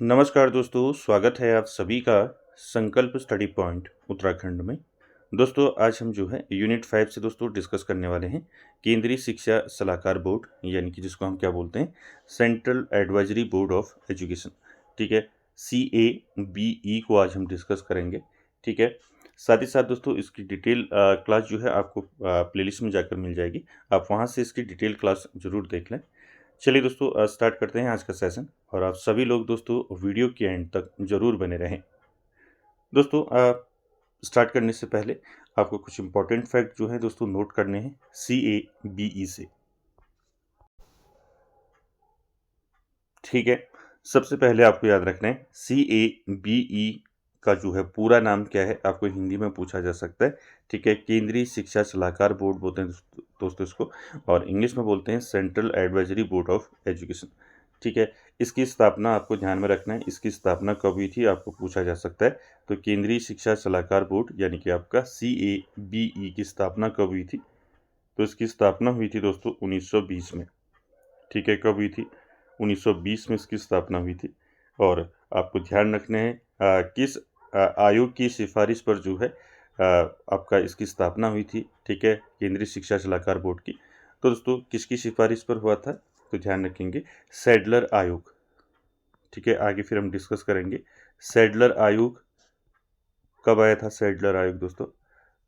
नमस्कार दोस्तों, स्वागत है आप सभी का संकल्प स्टडी पॉइंट उत्तराखंड में। दोस्तों आज हम जो है यूनिट 5 से दोस्तों डिस्कस करने वाले हैं केंद्रीय शिक्षा सलाहकार बोर्ड, यानी कि जिसको हम क्या बोलते हैं, central advisory board of education. ठीक है, CABE को आज हम डिस्कस करेंगे। ठीक है, साथ ही साथ दोस्तों इसकी डिटेल क्लास जो है आपको प्लेलिस्ट में जाकर मिल जाएगी। आप वहाँ से इसकी डिटेल क्लास ज़रूर देख लें। चलिए दोस्तों स्टार्ट करते हैं आज का सेशन, और आप सभी लोग दोस्तों वीडियो के एंड तक जरूर बने रहें। दोस्तों स्टार्ट करने से पहले आपको कुछ इंपॉर्टेंट फैक्ट जो है दोस्तों नोट करने हैं CABE से। ठीक है, सबसे पहले आपको याद रखना है CABE का जो है पूरा नाम क्या है, आपको हिंदी में पूछा जा सकता है। ठीक है, केंद्रीय शिक्षा सलाहकार बोर्ड बोलते हैं दोस्तों इसको, और इंग्लिश में बोलते हैं central advisory board of education. ठीक है, इसकी स्थापना आपको ध्यान में रखना है, इसकी स्थापना कब हुई थी आपको पूछा जा सकता है। तो केंद्रीय शिक्षा सलाहकार बोर्ड यानी कि आपका CABE की स्थापना कब हुई थी, तो इसकी स्थापना हुई थी दोस्तों 1920 में। ठीक है, कब हुई थी, 1920 में इसकी स्थापना हुई थी। और आपको ध्यान रखना है किस आयोग की सिफारिश पर जो है आपका इसकी स्थापना हुई थी। ठीक है, केंद्रीय शिक्षा सलाहकार बोर्ड की। तो दोस्तों किसकी सिफारिश पर हुआ था, तो ध्यान रखेंगे सैडलर आयोग। ठीक है, आगे फिर हम डिस्कस करेंगे सैडलर आयोग कब आया था। सैडलर आयोग दोस्तों,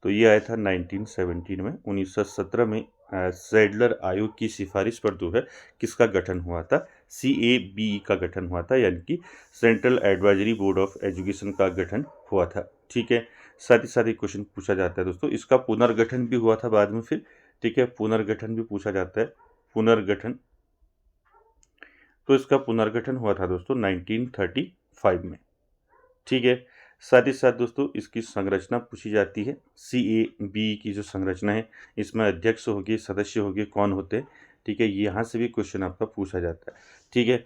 तो ये आया था 1917 में, 1917 में सैडलर आयोग की सिफारिश पर जो है किसका गठन हुआ था, CABE का गठन हुआ था, यानी कि central advisory board of education का गठन हुआ था। ठीक है, साथ ही साथ एक क्वेश्चन पूछा जाता है दोस्तों, इसका पुनर्गठन भी हुआ था बाद में फिर। ठीक है, पुनर्गठन भी पूछा जाता है, पुनर्गठन। तो इसका पुनर्गठन हुआ था दोस्तों 1935 में। ठीक है, साथ ही साथ दोस्तों इसकी संरचना पूछी जाती है। CABE की जो संरचना है, इसमें अध्यक्ष होगी, सदस्य होगी, कौन होते हैं। ठीक है, यहाँ से भी क्वेश्चन आपका पूछा जाता है। ठीक है,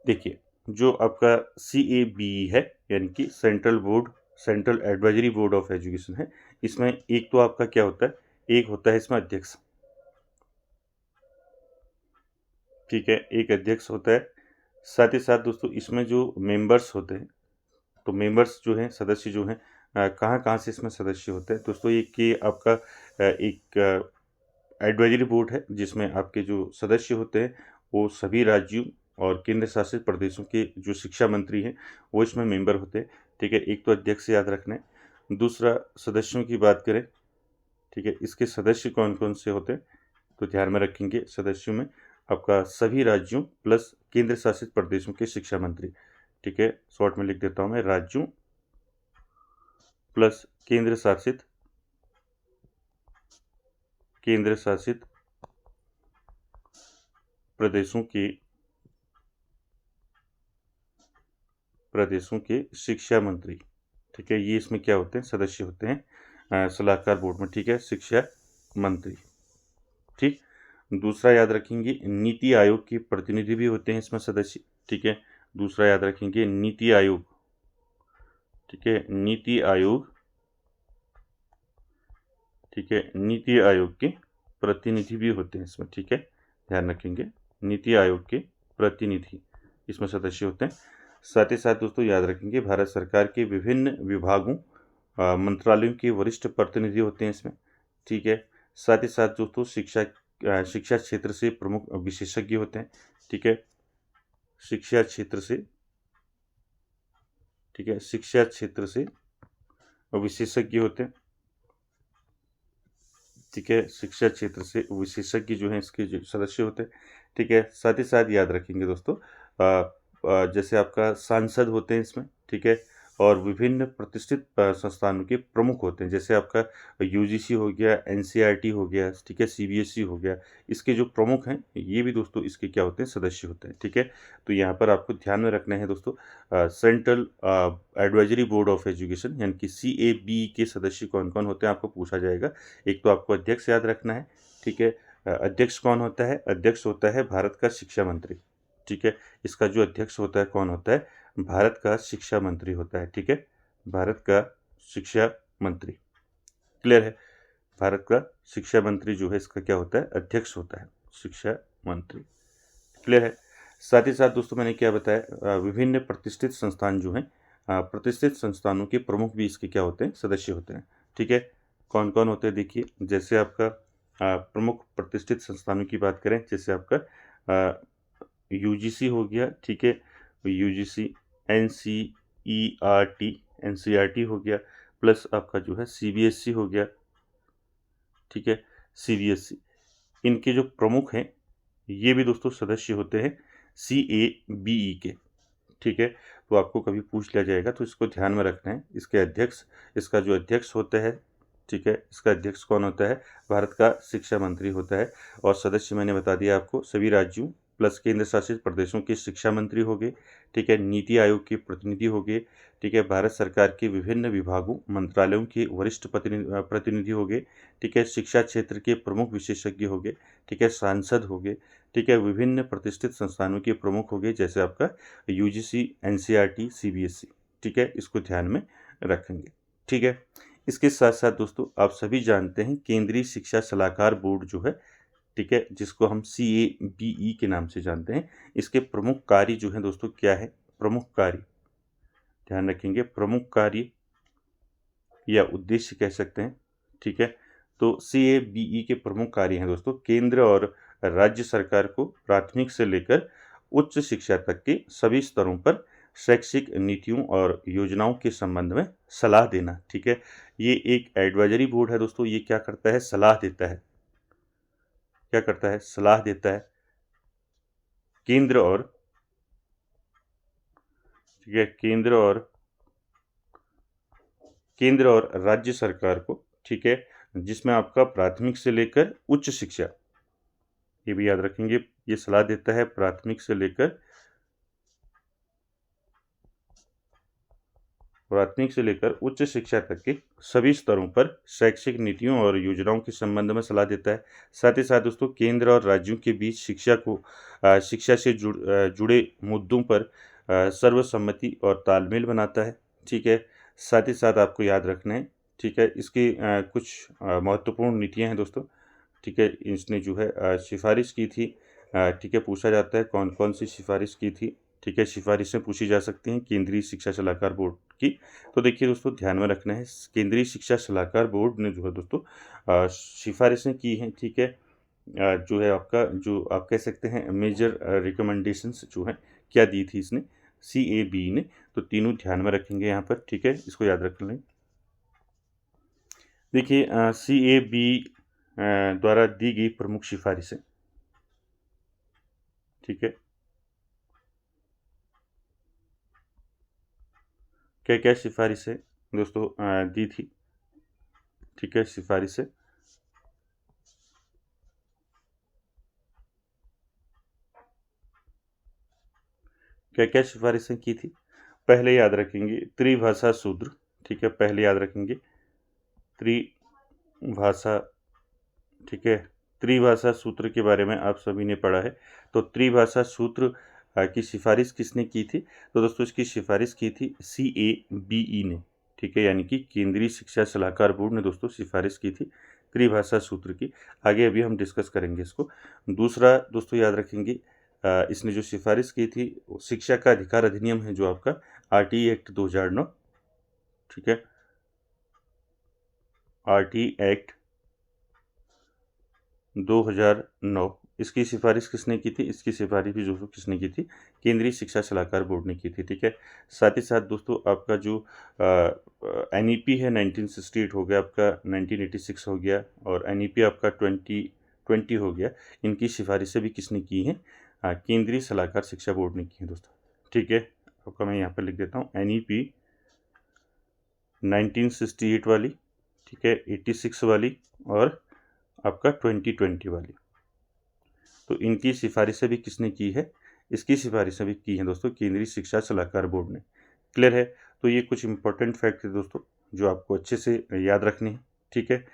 देखिए जो आपका CABE है, यानी कि central advisory board of education है, इसमें एक तो आपका क्या होता है, एक होता है इसमें अध्यक्ष। ठीक है, एक अध्यक्ष होता है। साथ ही साथ दोस्तों इसमें जो मेंबर्स होते हैं, तो मेंबर्स जो हैं, सदस्य जो हैं, कहाँ कहाँ से इसमें सदस्य होते हैं दोस्तों। एक ये आपका एक एडवाइजरी बोर्ड है, जिसमें आपके जो सदस्य होते हैं वो सभी राज्यों और केंद्र शासित प्रदेशों के जो शिक्षा मंत्री हैं वो इसमें मेंबर होते हैं। ठीक है, एक तो अध्यक्ष याद रखना है। दूसरा, सदस्यों की बात करें, ठीक है, इसके सदस्य कौन कौन से होते हैं, तो ध्यान में रखेंगे सदस्यों में आपका सभी राज्यों प्लस केंद्र शासित प्रदेशों के शिक्षा मंत्री। ठीक है, शॉर्ट में लिख देता हूं मैं, राज्यों प्लस केंद्र शासित प्रदेशों के शिक्षा मंत्री। ठीक है, ये इसमें क्या होते हैं, सदस्य होते हैं सलाहकार बोर्ड में। ठीक है, शिक्षा मंत्री। ठीक, दूसरा याद रखेंगे नीति आयोग के प्रतिनिधि भी होते हैं इसमें सदस्य। ठीक है, दूसरा याद रखेंगे नीति आयोग। ठीक है, नीति आयोग। ठीक है, नीति आयोग के प्रतिनिधि भी होते हैं इसमें। ठीक है, ध्यान रखेंगे नीति आयोग के प्रतिनिधि इसमें सदस्य होते हैं। साथ ही साथ दोस्तों याद रखेंगे भारत सरकार के विभिन्न विभागों मंत्रालयों के वरिष्ठ प्रतिनिधि होते हैं इसमें। ठीक है, साथ ही साथ दोस्तों शिक्षा क्षेत्र से प्रमुख विशेषज्ञ होते हैं। ठीक है, शिक्षा क्षेत्र से, ठीक है, शिक्षा क्षेत्र से विशेषज्ञ होते हैं। ठीक है, शिक्षा क्षेत्र से विशेषज्ञ जो हैं इसके जो सदस्य होते हैं। ठीक है, साथ ही साथ याद रखेंगे दोस्तों जैसे आपका सांसद होते हैं इसमें। ठीक है, और विभिन्न प्रतिष्ठित संस्थानों के प्रमुख होते हैं, जैसे आपका UGC हो गया, NCERT हो गया, ठीक है, CBSE हो गया। इसके जो प्रमुख हैं ये भी दोस्तों इसके क्या होते हैं, सदस्य होते हैं। ठीक है, तो यहाँ पर आपको ध्यान में रखना है दोस्तों central advisory board of education यानी कि CABE के सदस्य कौन कौन होते हैं आपको पूछा जाएगा। एक तो आपको अध्यक्ष याद रखना है। ठीक है, अध्यक्ष कौन होता है, अध्यक्ष होता है भारत का शिक्षा मंत्री। ठीक है, इसका जो अध्यक्ष होता है कौन होता है, भारत का शिक्षा मंत्री होता है। ठीक है, भारत का शिक्षा मंत्री। क्लियर है, भारत का शिक्षा मंत्री जो है इसका क्या होता है, अध्यक्ष होता है, शिक्षा मंत्री। क्लियर है। साथ ही साथ दोस्तों मैंने क्या बताया, विभिन्न प्रतिष्ठित संस्थान जो हैं, प्रतिष्ठित संस्थानों के प्रमुख भी इसके क्या होते हैं, सदस्य होते हैं। ठीक है, कौन कौन होते हैं देखिए, जैसे आपका प्रमुख प्रतिष्ठित संस्थानों की बात करें, जैसे आपका यूजीसी हो गया। ठीक है, यूजीसी, एनसीईआरटी हो गया, प्लस आपका जो है सीबीएसई हो गया। ठीक है, सीबीएसई, इनके जो प्रमुख हैं ये भी दोस्तों सदस्य होते हैं CABE के। ठीक है, तो आपको कभी पूछ लिया जाएगा तो इसको ध्यान में रखना है। इसके अध्यक्ष, इसका जो अध्यक्ष होता है, ठीक है, इसका अध्यक्ष कौन होता है, भारत का शिक्षा मंत्री होता है। और सदस्य मैंने बता दिया आपको, सभी राज्यों प्लस केंद्र शासित प्रदेशों के शिक्षा मंत्री हो गए। ठीक है, नीति आयोग के प्रतिनिधि हो गए। ठीक है, भारत सरकार के विभिन्न विभागों मंत्रालयों के वरिष्ठ प्रतिनिधि हो गए। ठीक है, शिक्षा क्षेत्र के प्रमुख विशेषज्ञ हो गए। ठीक है, सांसद हो गए। ठीक है, विभिन्न प्रतिष्ठित संस्थानों के प्रमुख हो गए, जैसे आपका यूजीसी, एनसीईआरटी, सीबीएसई। ठीक है, इसको ध्यान में रखेंगे। ठीक है, इसके साथ साथ दोस्तों आप सभी जानते हैं केंद्रीय शिक्षा सलाहकार बोर्ड जो है, ठीक है, जिसको हम CABE के नाम से जानते हैं, इसके प्रमुख कार्य जो है दोस्तों क्या है, प्रमुख कार्य ध्यान रखेंगे, प्रमुख कार्य या उद्देश्य कह सकते हैं। ठीक है, तो CABE के प्रमुख कार्य हैं दोस्तों, केंद्र और राज्य सरकार को प्राथमिक से लेकर उच्च शिक्षा तक के सभी स्तरों पर शैक्षिक नीतियों और योजनाओं के संबंध में सलाह देना। ठीक है, ये एक एडवाइजरी बोर्ड है दोस्तों, ये क्या करता है, सलाह देता है। क्या करता है, सलाह देता है केंद्र और, ठीक है, केंद्र और राज्य सरकार को। ठीक है, जिसमें आपका प्राथमिक से लेकर उच्च शिक्षा, ये भी याद रखेंगे, ये सलाह देता है प्राथमिक से लेकर उच्च शिक्षा तक के सभी स्तरों पर शैक्षिक नीतियों और योजनाओं के संबंध में सलाह देता है। साथ ही साथ दोस्तों केंद्र और राज्यों के बीच शिक्षा से जुड़े मुद्दों पर सर्वसम्मति और तालमेल बनाता है। ठीक है, साथ ही साथ आपको याद रखना है, ठीक है, इसकी कुछ महत्वपूर्ण नीतियां हैं दोस्तों। ठीक है, इसने जो है सिफारिश की थी। ठीक है, पूछा जाता है कौन कौन सी सिफारिश की थी। ठीक है, सिफारिशें पूछी जा सकती हैं केंद्रीय शिक्षा सलाहकार बोर्ड की। तो देखिए दोस्तों ध्यान में रखना है, केंद्रीय शिक्षा सलाहकार बोर्ड ने जो है दोस्तों सिफारिशें की हैं। ठीक है, जो है आपका, जो आप कह सकते हैं मेजर रिकमेंडेशंस जो हैं, क्या दी थी इसने, CAB ने। तो तीनों ध्यान में रखेंगे यहाँ पर। ठीक है, इसको याद रख लें। देखिए CAB द्वारा दी गई प्रमुख सिफारिशें। ठीक है, क्या क्या सिफारिशें दोस्तों दी थी। ठीक है, सिफारिशें, क्या क्या सिफारिशें की थी, पहले याद रखेंगे त्रिभाषा सूत्र। ठीक है, पहले याद रखेंगे त्रिभाषा। ठीक है, त्रिभाषा सूत्र के बारे में आप सभी ने पढ़ा है। तो त्रिभाषा सूत्र की सिफारिश किसने की थी, तो दोस्तों इसकी सिफारिश की थी CABE ने। ठीक है, यानी कि केंद्रीय शिक्षा सलाहकार बोर्ड ने दोस्तों सिफारिश की थी त्रिभाषा सूत्र की। आगे अभी हम डिस्कस करेंगे इसको। दूसरा दोस्तों याद रखेंगे, इसने जो सिफारिश की थी शिक्षा का अधिकार अधिनियम है जो आपका RT एक्ट 2009। ठीक है, RT एक्ट 2009, इसकी सिफारिश किसने की थी, इसकी सिफारिश भी दोस्तों किसने की थी, केंद्रीय शिक्षा सलाहकार बोर्ड ने की थी। ठीक है, साथ ही साथ दोस्तों आपका जो NEP है 1968 हो गया, आपका 1986 हो गया, और NEP आपका 2020 हो गया। इनकी सिफारिशें भी किसने की हैं, केंद्रीय सलाहकार शिक्षा बोर्ड ने की हैं दोस्तों। ठीक है, आपका मैं यहाँ पर लिख देता हूँ NEP 1968 वाली, ठीक है, 86 वाली और आपका 2020 वाली। तो इनकी सिफारिशें भी किसने की है, इसकी सिफारिशें भी की हैं दोस्तों केंद्रीय शिक्षा सलाहकार बोर्ड ने। क्लियर है, तो ये कुछ इंपॉर्टेंट फैक्ट है दोस्तों जो आपको अच्छे से याद रखने हैं। ठीक है,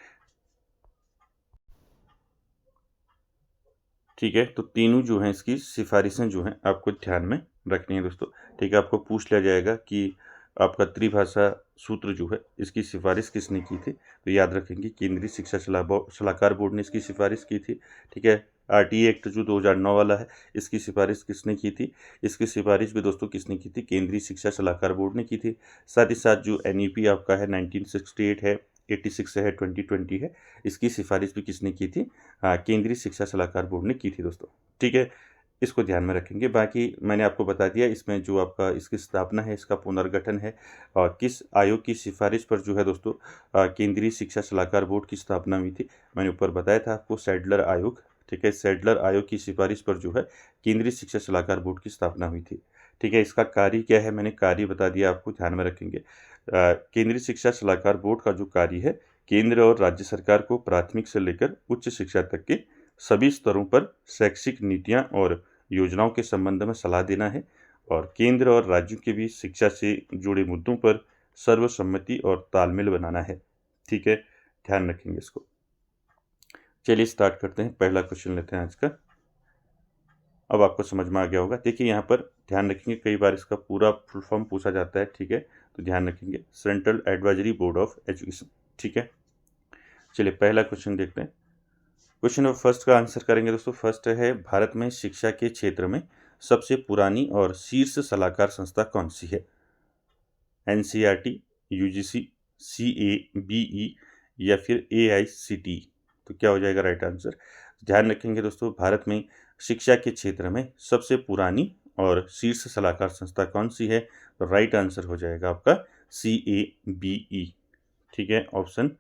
ठीक है, तो तीनों जो हैं इसकी सिफारिशें जो हैं आपको ध्यान में रखनी है दोस्तों। ठीक है, आपको पूछ लिया जाएगा कि आपका त्रिभाषा सूत्र जो है इसकी सिफारिश किसने की थी? तो याद रखेंगे केंद्रीय शिक्षा सलाहकार बोर्ड ने इसकी सिफारिश की थी। ठीक है, आरटीए एक्ट जो 2009 वाला है इसकी सिफारिश किसने की थी? इसकी सिफारिश भी दोस्तों किसने की थी? केंद्रीय शिक्षा सलाहकार बोर्ड ने की थी। साथ ही साथ जो एनईपी आपका है 1968 है, 86 है, 2020 है, इसकी सिफारिश भी किसने की थी? केंद्रीय शिक्षा सलाहकार बोर्ड ने की थी दोस्तों। ठीक है, इसको ध्यान में रखेंगे। बाकी मैंने आपको बता दिया इसमें जो आपका इसकी स्थापना है, इसका पुनर्गठन है और किस आयोग की सिफारिश पर जो है दोस्तों केंद्रीय शिक्षा सलाहकार बोर्ड की स्थापना हुई थी। मैंने ऊपर बताया था आपको सैडलर आयोग। ठीक है, सैडलर आयोग की सिफारिश पर जो है केंद्रीय शिक्षा सलाहकार बोर्ड की स्थापना हुई थी। ठीक है, इसका कार्य क्या है मैंने कार्य बता दिया आपको, ध्यान में रखेंगे। केंद्रीय शिक्षा सलाहकार बोर्ड का जो कार्य है, केंद्र और राज्य सरकार को प्राथमिक से लेकर उच्च शिक्षा तक के सभी स्तरों पर शैक्षिक नीतियां और योजनाओं के संबंध में सलाह देना है और केंद्र और राज्यों के बीच शिक्षा से जुड़े मुद्दों पर सर्वसम्मति और तालमेल बनाना है। ठीक है, ध्यान रखेंगे इसको। चलिए स्टार्ट करते हैं, पहला क्वेश्चन लेते हैं आज का। अब आपको समझ में आ गया होगा। देखिए यहाँ पर ध्यान रखेंगे, कई बार इसका पूरा फुल फॉर्म पूछा जाता है। ठीक है, तो ध्यान रखेंगे central advisory board of education. ठीक है, चलिए पहला क्वेश्चन देखते हैं। क्वेश्चन नंबर फर्स्ट का आंसर करेंगे दोस्तों। फर्स्ट है, भारत में शिक्षा के क्षेत्र में सबसे पुरानी और शीर्ष सलाहकार संस्था कौन सी है? एनसीईआरटी, यूजीसी, सीएबीई या फिर एआईसीटी। तो क्या हो जाएगा राइट आंसर? ध्यान रखेंगे दोस्तों, भारत में शिक्षा के क्षेत्र में सबसे पुरानी और शीर्ष सलाहकार संस्था कौन सी है? तो राइट आंसर हो जाएगा आपका सीएबीई। ठीक है, ऑप्शन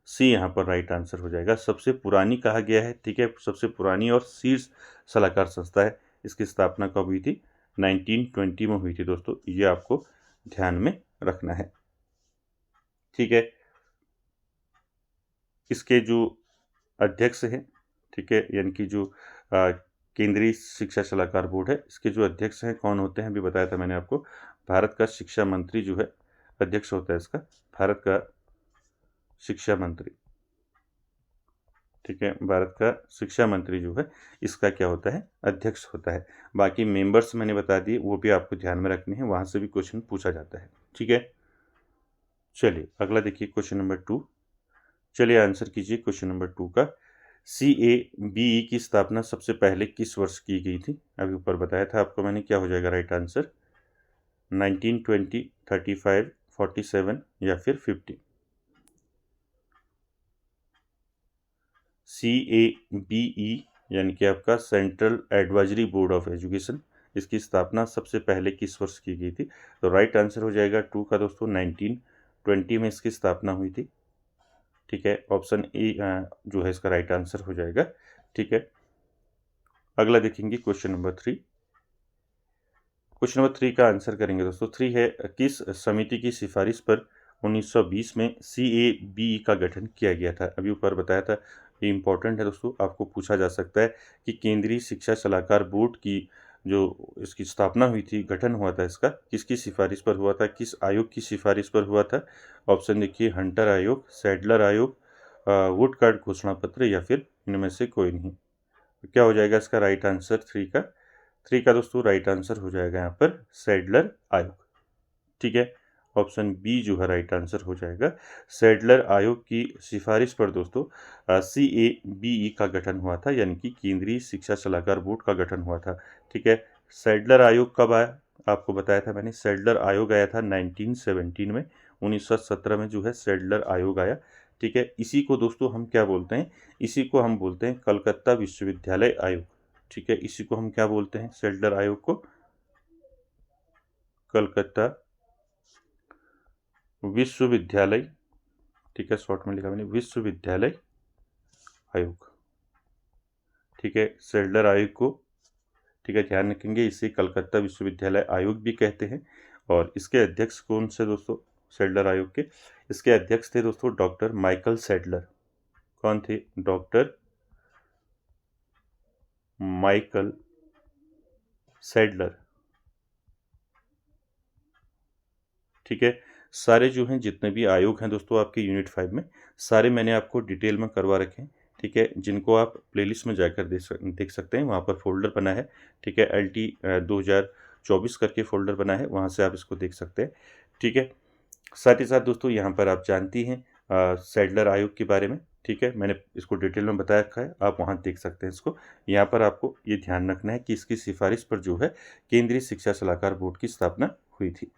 सी यहाँ पर राइट आंसर हो जाएगा। सबसे पुरानी कहा गया है। ठीक है, सबसे पुरानी और शीर्ष सलाहकार संस्था है। इसकी स्थापना कब हुई थी? 1920 में हुई थी दोस्तों, ये आपको ध्यान में रखना है। ठीक है, इसके जो अध्यक्ष हैं, ठीक है, यानी कि जो केंद्रीय शिक्षा सलाहकार बोर्ड है, इसके जो अध्यक्ष हैं कौन होते हैं अभी बताया था मैंने आपको। भारत का शिक्षा मंत्री जो है अध्यक्ष होता है इसका, भारत का शिक्षा मंत्री। ठीक है, भारत का शिक्षा मंत्री जो है इसका क्या होता है? अध्यक्ष होता है। बाकी मेंबर्स मैंने बता दिए, वो भी आपको ध्यान में रखने हैं, वहां से भी क्वेश्चन पूछा जाता है। ठीक है, चलिए अगला देखिए क्वेश्चन नंबर 2। चलिए आंसर कीजिए क्वेश्चन नंबर 2 का। सीएबीई की स्थापना सबसे पहले किस वर्ष की गई थी? अभी ऊपर बताया था आपको मैंने, क्या हो जाएगा राइट आंसर? 1920, 35, 47 या फिर 50। CABE यानी कि आपका central advisory board of education, इसकी स्थापना सबसे पहले किस वर्ष की गई थी? तो राइट आंसर हो जाएगा 2 का दोस्तों, 1920 में इसकी स्थापना हुई थी। ठीक है, ऑप्शन ए जो है इसका राइट आंसर हो जाएगा। ठीक है, अगला देखेंगे क्वेश्चन नंबर 3। क्वेश्चन नंबर 3 का आंसर करेंगे दोस्तों। 3 है, किस समिति की सिफारिश पर 1920 में CABE का गठन किया गया था? अभी ऊपर बताया था, ये इंपॉर्टेंट है दोस्तों, आपको पूछा जा सकता है कि केंद्रीय शिक्षा सलाहकार बोर्ड की जो इसकी स्थापना हुई थी, गठन हुआ था इसका, किसकी सिफारिश पर हुआ था, किस आयोग की सिफारिश पर हुआ था? ऑप्शन देखिए, हंटर आयोग, सैडलर आयोग, वुड कार्ड घोषणा पत्र या फिर इनमें से कोई नहीं। तो क्या हो जाएगा इसका राइट आंसर? 3 का दोस्तों राइट आंसर हो जाएगा यहाँ पर सैडलर आयोग। ठीक है, ऑप्शन बी जो है राइट आंसर हो जाएगा। सैडलर आयोग की सिफारिश पर दोस्तों CABE का गठन हुआ था, यानी कि केंद्रीय शिक्षा सलाहकार बोर्ड का गठन हुआ था। ठीक है, सैडलर आयोग कब आया? आपको बताया था मैंने, सैडलर आयोग आया था 1917 में। 1917 में जो है सैडलर आयोग आया। ठीक है, इसी को दोस्तों हम क्या बोलते हैं? इसी को हम बोलते हैं कलकत्ता विश्वविद्यालय आयोग। ठीक है, इसी को हम क्या बोलते हैं? सैडलर आयोग को कलकत्ता विश्वविद्यालय, ठीक है, शॉर्ट में लिखा मैंने विश्वविद्यालय आयोग। ठीक है, सैडलर आयोग को, ठीक है, ध्यान रखेंगे, इसे कलकत्ता विश्वविद्यालय आयोग भी कहते हैं। और इसके अध्यक्ष कौन से दोस्तों? सैडलर आयोग के इसके अध्यक्ष थे दोस्तों डॉक्टर माइकल सैडलर। कौन थे? Doctor Michael Sadler. ठीक है, सारे जो हैं जितने भी आयोग हैं दोस्तों आपके यूनिट 5 में, सारे मैंने आपको डिटेल में करवा रखे हैं। ठीक है, जिनको आप प्लेलिस्ट में जाकर देख सकते हैं, वहाँ पर फोल्डर बना है। ठीक है, LT 2024 करके फोल्डर बना है, वहाँ से आप इसको देख सकते हैं। ठीक है, साथ ही साथ दोस्तों यहाँ पर आप जानती हैं सैडलर आयोग के बारे में, ठीक है, मैंने इसको डिटेल में बता रखा है, आप वहाँ देख सकते हैं इसको। यहाँ पर आपको ये ध्यान रखना है कि इसकी सिफारिश पर जो है केंद्रीय शिक्षा सलाहकार बोर्ड की स्थापना हुई थी।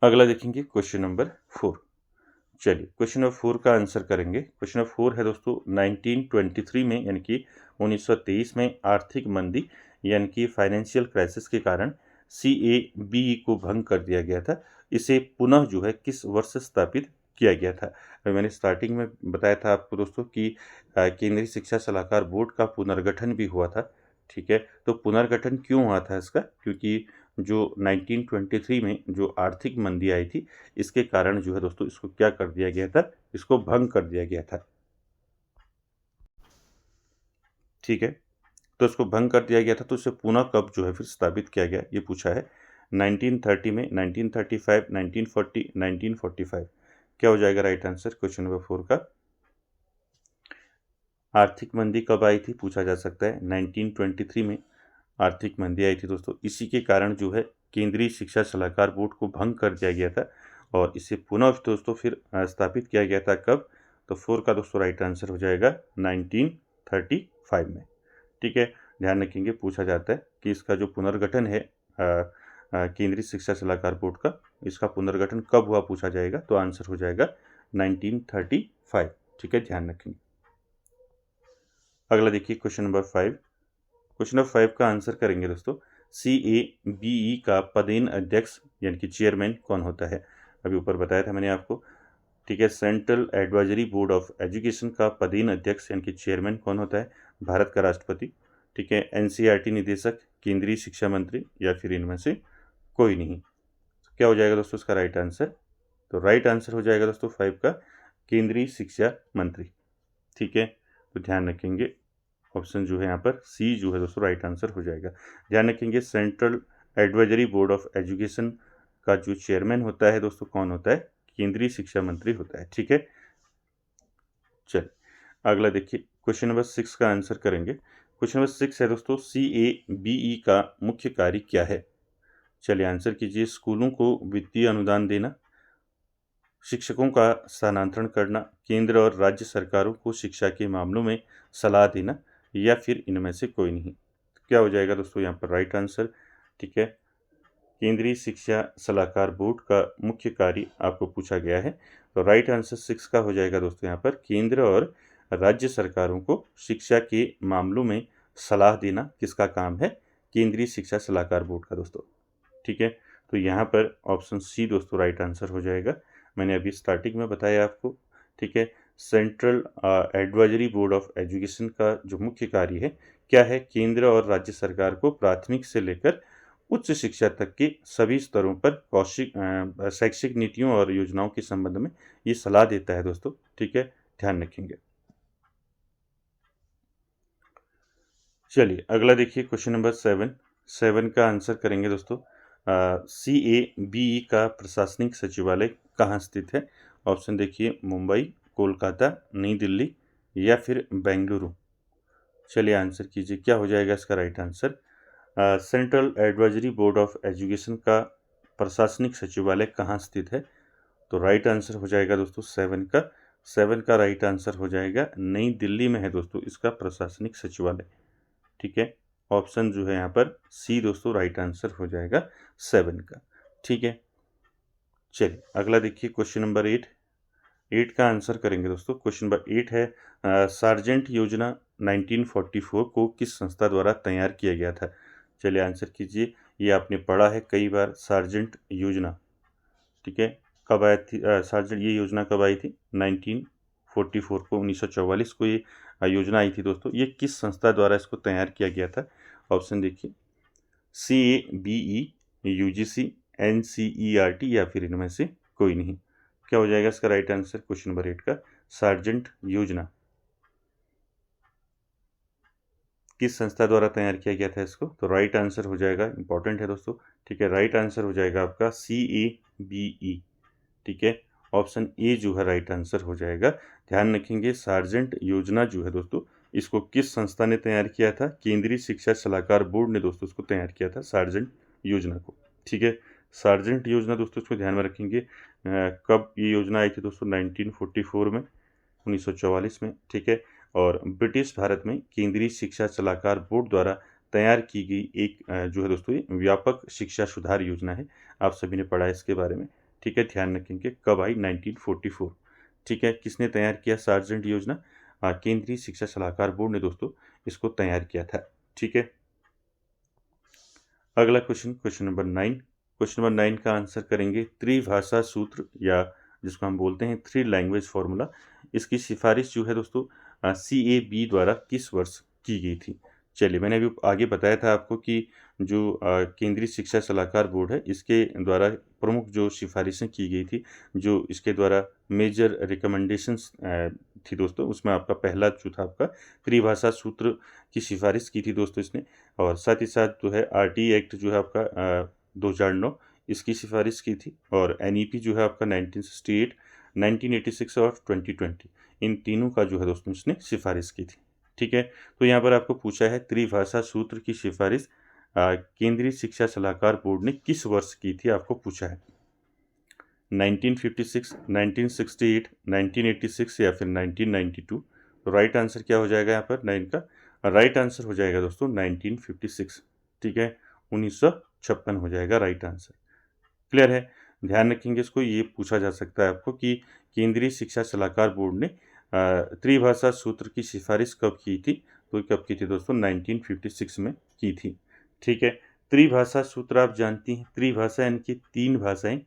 अगला देखेंगे क्वेश्चन नंबर 4। चलिए क्वेश्चन नंबर 4 का आंसर करेंगे। क्वेश्चन नंबर 4 है दोस्तों 1923 में यानी कि 1923 में आर्थिक मंदी यानी कि फाइनेंशियल क्राइसिस के कारण CABE को भंग कर दिया गया था। इसे पुनः जो है किस वर्ष स्थापित किया गया था? मैंने स्टार्टिंग में बताया था आपको दोस्तों कि केंद्रीय शिक्षा सलाहकार बोर्ड का पुनर्गठन भी हुआ था, ठीक है। तो पुनर्गठन क्यों हुआ था इसका? क्योंकि जो 1923 में जो आर्थिक मंदी आई थी, इसके कारण जो है दोस्तों इसको क्या कर दिया गया था, इसको भंग कर दिया गया था, ठीक है। तो इसको भंग कर दिया गया था, तो इसे पुनः कब जो है फिर स्थापित किया गया, ये पूछा है। 1930 में, 1935, 1940, 1945 क्या हो जाएगा राइट आंसर क्वेश्चन नंबर 4 का? आर्थिक मंदी कब आई थी पूछा जा सकता है। 1923 में आर्थिक मंदी आई थी दोस्तों, इसी के कारण जो है केंद्रीय शिक्षा सलाहकार बोर्ड को भंग कर दिया गया था और इसे पुनः दोस्तों फिर स्थापित किया गया था कब? तो 4 का दोस्तों राइट आंसर हो जाएगा 1935 में, ठीक है। ध्यान रखेंगे पूछा जाता है कि इसका जो पुनर्गठन है केंद्रीय शिक्षा सलाहकार बोर्ड का, इसका पुनर्गठन कब हुआ पूछा जाएगा, तो आंसर हो जाएगा 1935, ठीक है, ध्यान रखेंगे। अगला देखिए क्वेश्चन नंबर 5। क्वेश्चन नंबर 5 का आंसर करेंगे दोस्तों। CABE का पदेन अध्यक्ष यानी कि चेयरमैन कौन होता है? अभी ऊपर बताया था मैंने आपको, ठीक है। Central advisory board of education का पदेन अध्यक्ष यानी कि चेयरमैन कौन होता है? भारत का राष्ट्रपति, ठीक है। NCERT निदेशक, केंद्रीय शिक्षा मंत्री या फिर इनमें से कोई नहीं। तो क्या हो जाएगा दोस्तों इसका राइट आंसर? तो राइट आंसर हो जाएगा दोस्तों 5 का केंद्रीय शिक्षा मंत्री, ठीक है। तो ध्यान रखेंगे ऑप्शन जो है यहाँ पर सी जो है दोस्तों राइट आंसर हो जाएगा। ध्यान रखेंगे central advisory board of education का जो चेयरमैन होता है दोस्तों कौन होता है? केंद्रीय शिक्षा मंत्री होता है, ठीक है। चलिए अगला देखिए क्वेश्चन नंबर 6 का आंसर करेंगे। क्वेश्चन नंबर 6 है दोस्तों CABE का मुख्य कार्य क्या है? चलिए आंसर कीजिए। स्कूलों को वित्तीय अनुदान देना, शिक्षकों का स्थानांतरण करना, केंद्र और राज्य सरकारों को शिक्षा के मामलों में सलाह देना या फिर इनमें से कोई नहीं। तो क्या हो जाएगा दोस्तों यहाँ पर राइट आंसर, ठीक है। केंद्रीय शिक्षा सलाहकार बोर्ड का मुख्य कार्य आपको पूछा गया है, तो राइट आंसर 6 का हो जाएगा दोस्तों यहाँ पर केंद्र और राज्य सरकारों को शिक्षा के मामलों में सलाह देना किसका काम है? केंद्रीय शिक्षा सलाहकार बोर्ड का दोस्तों, ठीक है। तो यहाँ पर ऑप्शन सी दोस्तों राइट आंसर हो जाएगा। मैंने अभी स्टार्टिंग में बताया आपको, ठीक है। Central advisory board of education का जो मुख्य कार्य है क्या है? केंद्र और राज्य सरकार को प्राथमिक से लेकर उच्च शिक्षा तक के सभी स्तरों पर शैक्षिक नीतियों और योजनाओं के संबंध में ये सलाह देता है दोस्तों, ठीक है, ध्यान रखेंगे। चलिए अगला देखिए क्वेश्चन नंबर 7 का आंसर करेंगे दोस्तों। CABE का प्रशासनिक सचिवालय कहाँ स्थित है? ऑप्शन देखिए मुंबई, कोलकाता, नई दिल्ली या फिर बेंगलुरु। चलिए आंसर कीजिए, क्या हो जाएगा इसका right answer? Central advisory board of education का प्रशासनिक सचिवालय कहाँ स्थित है? तो राइट आंसर हो जाएगा दोस्तों 7 का राइट आंसर हो जाएगा नई दिल्ली में है दोस्तों इसका प्रशासनिक सचिवालय, ठीक है। ऑप्शन जो है यहाँ पर सी दोस्तों राइट आंसर हो जाएगा 7 का, ठीक है। चलिए अगला देखिए क्वेश्चन नंबर 8 का आंसर करेंगे दोस्तों। क्वेश्चन नंबर 8 है सार्जेंट योजना 1944 को किस संस्था द्वारा तैयार किया गया था? चलिए आंसर कीजिए। ये आपने पढ़ा है कई बार सार्जेंट योजना, ठीक है। कब आई थी सार्जेंट ये योजना कब आई थी? 1944 को, 1944 को ये योजना आई थी दोस्तों। ये किस संस्था द्वारा इसको तैयार किया गया था? ऑप्शन देखिए CABE, UGC, NCERT या फिर इनमें से कोई नहीं। क्या हो जाएगा इसका राइट आंसर क्वेश्चन नंबर 8 का? सार्जेंट योजना किस संस्था द्वारा तैयार किया गया था इसको? तो राइट आंसर हो जाएगा, इंपॉर्टेंट है दोस्तों, ठीक है। राइट आंसर हो जाएगा आपका CABE, ठीक है। ऑप्शन ए जो है राइट आंसर हो जाएगा। ध्यान रखेंगे सार्जेंट योजना जो है दोस्तों इसको किस संस्था ने तैयार किया था? केंद्रीय शिक्षा सलाहकार बोर्ड ने दोस्तों इसको तैयार किया था सार्जेंट योजना को, ठीक है। सार्जेंट योजना दोस्तों इसको ध्यान में रखेंगे। कब ये योजना आई थी दोस्तों? 1944 में, 1944 में, ठीक है। और ब्रिटिश भारत में केंद्रीय शिक्षा सलाहकार बोर्ड द्वारा तैयार की गई एक जो है दोस्तों ये व्यापक शिक्षा सुधार योजना है। आप सभी ने पढ़ा है इसके बारे में, ठीक है। ध्यान रखेंगे कब आई? 1944, ठीक है। किसने तैयार किया सार्जेंट योजना? केंद्रीय शिक्षा सलाहकार बोर्ड ने दोस्तों इसको तैयार किया था, ठीक है। अगला question, question number 9। Question number 9 का आंसर करेंगे त्रिभाषा सूत्र, या जिसको हम बोलते हैं थ्री लैंग्वेज फॉर्मूला। इसकी सिफारिश जो है दोस्तों CAB द्वारा किस वर्ष की गई थी? चलिए, मैंने अभी आगे बताया था आपको कि जो केंद्रीय शिक्षा सलाहकार बोर्ड है, इसके द्वारा प्रमुख जो सिफारिशें की गई थी, जो इसके द्वारा मेजर रिकमेंडेशंस थी दोस्तों, उसमें आपका पहला जो था आपका त्रिभाषा सूत्र की सिफारिश की थी दोस्तों इसने। और साथ ही साथ जो है RT एक्ट जो है आपका 2009, इसकी सिफारिश की थी। और NEP जो है आपका 1968, 1986 और 2020, इन तीनों का जो है दोस्तों इसने सिफारिश की थी, ठीक है। तो यहाँ पर आपको पूछा है त्रिभाषा सूत्र की सिफारिश केंद्रीय शिक्षा सलाहकार बोर्ड ने किस वर्ष की थी, आपको पूछा है। 1956, 1968, 1986 या फिर 1992। तो राइट आंसर क्या हो जाएगा यहाँ पर 9 का? राइट आंसर हो जाएगा दोस्तों 1956, ठीक है। 1956 हो जाएगा राइट आंसर। क्लियर है? ध्यान रखेंगे इसको, ये पूछा जा सकता है आपको कि केंद्रीय शिक्षा सलाहकार बोर्ड ने त्रिभाषा सूत्र की सिफारिश कब की थी? तो कब की थी दोस्तों? 1956 में की थी, ठीक है। त्रिभाषा सूत्र आप जानती हैं, त्रिभाषा यानी कि 3 भाषाएं,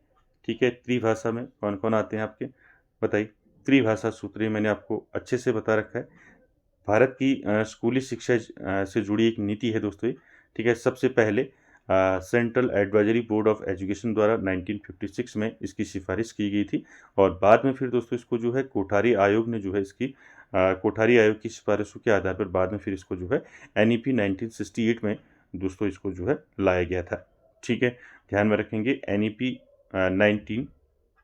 ठीक है। त्रिभाषा में कौन कौन आते हैं आपके, बताइए। त्रिभाषा सूत्र मैंने आपको अच्छे से बता रखा है। भारत की स्कूली शिक्षा से जुड़ी एक नीति है दोस्तों ये, ठीक है। सबसे पहले central advisory board of education द्वारा 1956 में इसकी सिफारिश की गई थी। और बाद में फिर दोस्तों इसको जो है कोठारी आयोग ने जो है इसकी कोठारी आयोग की सिफारिशों के आधार पर बाद में फिर इसको जो है NEP 1968 में दोस्तों इसको जो है लाया गया था, ठीक है। ध्यान में रखेंगे NEP 19,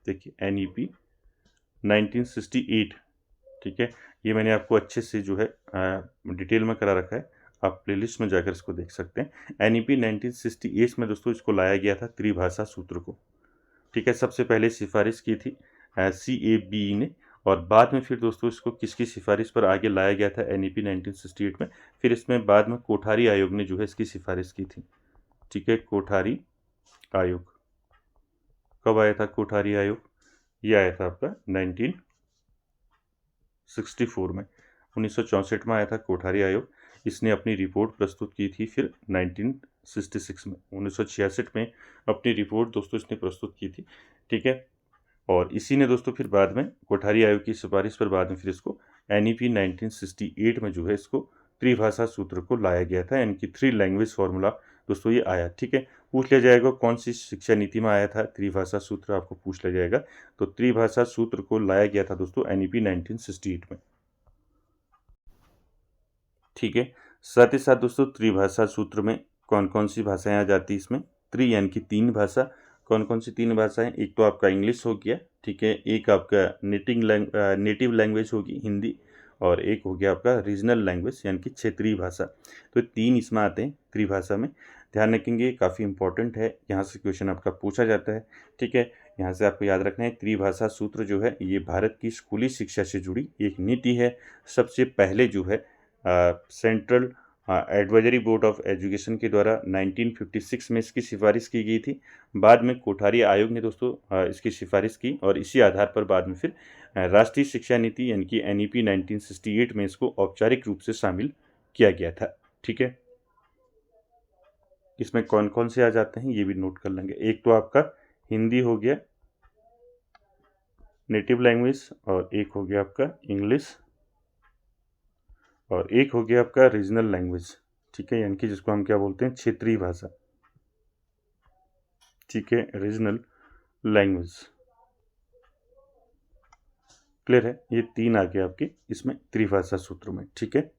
देखिए NEP 1968, ठीक है। ये मैंने आपको अच्छे से जो है डिटेल में करा रखा है, आप प्लेलिस्ट में जाकर इसको देख सकते हैं। NEP 1968 में दोस्तों इसको लाया गया था त्रिभाषा सूत्र को, ठीक है। सबसे पहले सिफारिश की थी CAB ने, और बाद में फिर दोस्तों इसको किसकी सिफारिश पर आगे लाया गया था NEP 1968 में? फिर इसमें बाद में कोठारी आयोग ने जो है इसकी सिफारिश की थी, ठीक है। कोठारी आयोग कब आया था? कोठारी आयोग ये आया था आपका 1964 में, 1964 में आया था कोठारी आयोग। इसने अपनी रिपोर्ट प्रस्तुत की थी फिर 1966 में, 1966 में अपनी रिपोर्ट दोस्तों इसने प्रस्तुत की थी, ठीक है। और इसी ने दोस्तों फिर बाद में कोठारी आयोग की सिफारिश पर बाद में फिर इसको NEP 1968 में जो है इसको त्रिभाषा सूत्र को लाया गया था, यानी कि थ्री लैंग्वेज फॉर्मूला दोस्तों ये आया, ठीक है। पूछ लिया जाएगा कौन सी शिक्षा नीति में आया था त्रिभाषा सूत्र, आपको पूछ लिया जाएगा। तो त्रिभाषा सूत्र को लाया गया था दोस्तों NEP 1968 में, ठीक है। साथ ही साथ दोस्तों त्रिभाषा सूत्र में कौन कौन सी भाषाएं आ जाती है इसमें? त्रि यानी कि 3 भाषा। कौन कौन सी 3 भाषाएं? एक तो आपका इंग्लिश हो गया, ठीक है। एक आपका नेटिव लैंग्वेज होगी हिंदी, और एक हो गया आपका रीजनल लैंग्वेज यानी कि क्षेत्रीय भाषा। तो 3 इसमें आते हैं त्रिभाषा में। ध्यान रखेंगे, काफ़ी इंपॉर्टेंट है, यहाँ से क्वेश्चन आपका पूछा जाता है, ठीक है। यहाँ से आपको याद रखना है त्रिभाषा सूत्र जो है ये भारत की स्कूली शिक्षा से जुड़ी एक नीति है। सबसे पहले जो है central advisory board of education के द्वारा 1956 में इसकी सिफारिश की गई थी। बाद में कोठारी आयोग ने दोस्तों इसकी सिफारिश की, और इसी आधार पर बाद में फिर राष्ट्रीय शिक्षा नीति यानी कि NEP 1968 में इसको औपचारिक रूप से शामिल किया गया था, ठीक है। इसमें कौन कौन से आ जाते हैं ये भी नोट कर लेंगे। एक तो आपका हिंदी हो गया नेटिव लैंग्वेज, और एक हो गया आपका इंग्लिश, और एक हो गया आपका रीजनल लैंग्वेज, ठीक है, यानी कि जिसको हम क्या बोलते हैं क्षेत्रीय भाषा, ठीक है, रीजनल लैंग्वेज। क्लियर है? ये 3 आ गए आपके इसमें त्रिभाषा सूत्र में, ठीक है।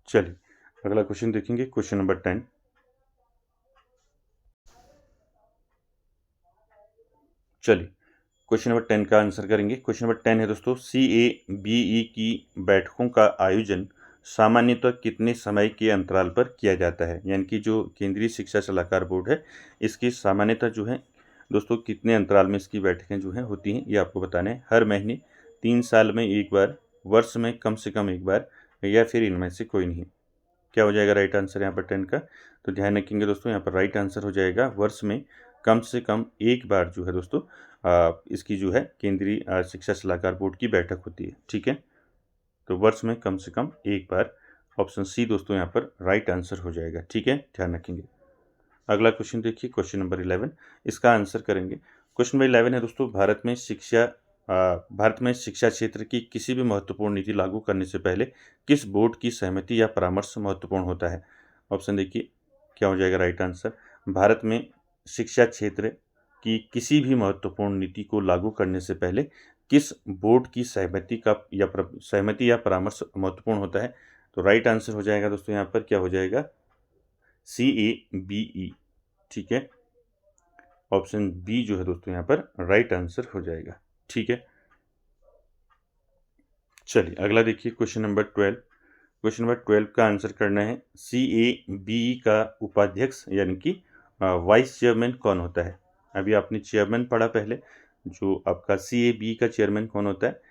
चलिए अगला क्वेश्चन देखेंगे, क्वेश्चन नंबर 10। चलिए क्वेश्चन नंबर 10 का आंसर करेंगे। क्वेश्चन नंबर 10 है दोस्तों, CABE की बैठकों का आयोजन सामान्यतः कितने समय के अंतराल पर किया जाता है, यानी कि जो केंद्रीय शिक्षा सलाहकार बोर्ड है इसकी सामान्यतः जो है दोस्तों कितने अंतराल में इसकी बैठकें जो हैं होती हैं, ये आपको बताना है। हर महीने, 3 साल में एक बार, वर्ष में कम से कम एक बार, या फिर इनमें से कोई नहीं। क्या हो जाएगा राइट आंसर यहाँ पर 10 का? तो ध्यान रखेंगे दोस्तों, यहाँ पर राइट आंसर हो जाएगा वर्ष में कम से कम एक बार जो है दोस्तों इसकी जो है केंद्रीय शिक्षा सलाहकार बोर्ड की बैठक होती है। ठीक है, तो वर्ष में कम से कम एक बार। ऑप्शन सी दोस्तों यहाँ पर राइट आंसर हो जाएगा। ठीक है, ध्यान रखेंगे। अगला क्वेश्चन देखिए, क्वेश्चन नंबर 11, इसका आंसर करेंगे। क्वेश्चन नंबर 11 है दोस्तों, भारत में शिक्षा क्षेत्र की किसी भी महत्वपूर्ण नीति लागू करने से पहले किस बोर्ड की सहमति या परामर्श महत्वपूर्ण होता है? ऑप्शन देखिए क्या हो जाएगा राइट आंसर। भारत में शिक्षा क्षेत्र की किसी भी महत्वपूर्ण नीति को लागू करने से पहले किस बोर्ड की सहमति या परामर्श महत्वपूर्ण होता है? तो राइट आंसर हो जाएगा दोस्तों यहाँ पर क्या हो जाएगा? CABE। ठीक है, ऑप्शन बी जो है दोस्तों यहाँ पर राइट आंसर हो जाएगा। ठीक है, चलिए अगला देखिए, क्वेश्चन नंबर 12। क्वेश्चन नंबर 12 का आंसर करना है, CABE का उपाध्यक्ष यानी कि वाइस चेयरमैन कौन होता है? अभी आपने चेयरमैन पढ़ा पहले, जो आपका CABE का चेयरमैन कौन होता है?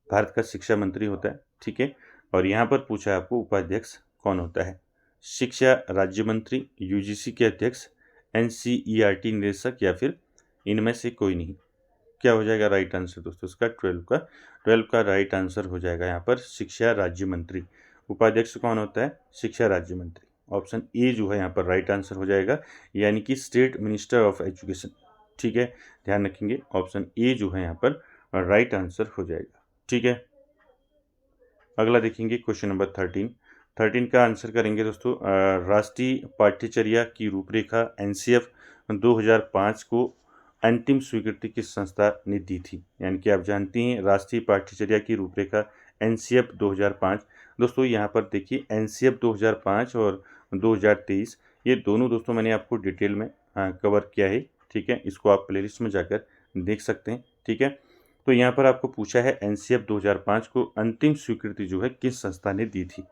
भारत का शिक्षा मंत्री होता है। ठीक है, और यहाँ पर पूछा है आपको उपाध्यक्ष कौन होता है? शिक्षा राज्य मंत्री, UGC के अध्यक्ष, NCERT निदेशक, या फिर इनमें से कोई नहीं। क्या हो जाएगा राइट आंसर दोस्तों इसका? 12 का राइट आंसर हो जाएगा यहाँ पर शिक्षा राज्य मंत्री। उपाध्यक्ष कौन होता है? शिक्षा राज्य मंत्री। ऑप्शन ए जो है यहाँ पर राइट आंसर हो जाएगा, यानी कि स्टेट मिनिस्टर ऑफ एजुकेशन। ठीक है, ध्यान रखेंगे, ऑप्शन ए जो है यहाँ पर राइट आंसर हो जाएगा। ठीक है, अगला देखेंगे क्वेश्चन नंबर 13 का आंसर करेंगे दोस्तों। राष्ट्रीय पाठ्यचर्या की रूपरेखा NCF 2005 को अंतिम स्वीकृति किस संस्था ने दी थी? यानी कि आप जानती हैं राष्ट्रीय पाठ्यचर्या की रूपरेखा NCF 2005। दोस्तों यहाँ पर देखिए NCF 2005 और 2023 ये दोनों दोस्तों मैंने आपको डिटेल में कवर किया है। ठीक है, इसको आप प्लेलिस्ट में जाकर देख सकते हैं। ठीक है, तो यहाँ पर आपको पूछा है NCF 2005 को अंतिम स्वीकृति जो है किस संस्था ने दी थी?